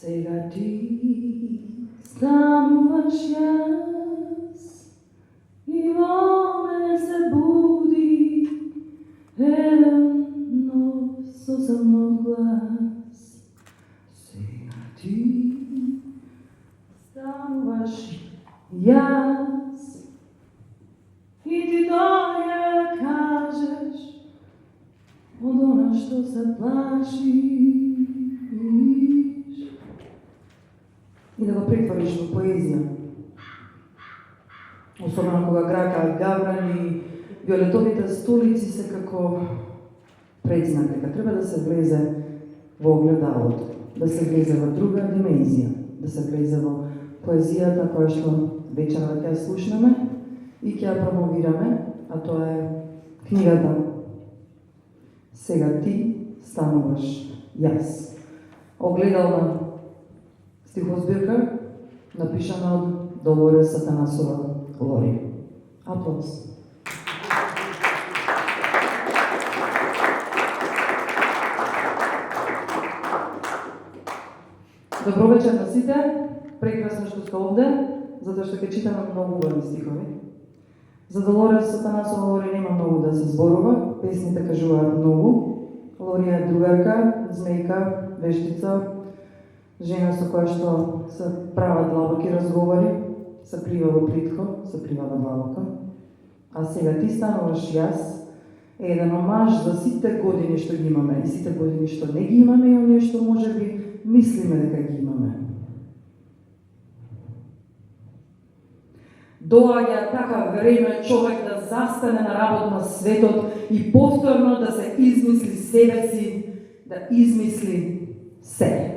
Сега ти стануваш јас и во мене се буди еден нов сосем нов глас. Сега ти стануваш јас и ти дојде да кажеш од она што се плашиш и да го претвориш во поезија. Особено кога грака Гавран и виолетовите столици се како предзнак дека треба да се влезе во огледалото, да се влезе во друга димензија, да се влезе во поезијата која што вечерва ќе ја слушнаме и ќе ја промовираме, а тоа е книгата Сега ти стануваш јас. Огледална стихозбирка, напишана од Долорес Атанасова Лори. Аплауз. Добро вечер на сите, прекрасно што сте овде, затоа што ќе читаме многу убави стихови. За Долорес Атанасова Лори нема многу да се зборува, песните кажуваат многу. Лори е другарка, змејка, вештица, жена со која што се прават длабоки разговори, се плива во плитко, се плива во длабоко. А сега ти стануваш јас е еден омаж за сите години што ги имаме и сите години што не ги имаме и оние што можеби мислиме дека ги имаме. Доаѓа така време човек да застане на работ на светот и повторно да се измисли себе си, да измисли се.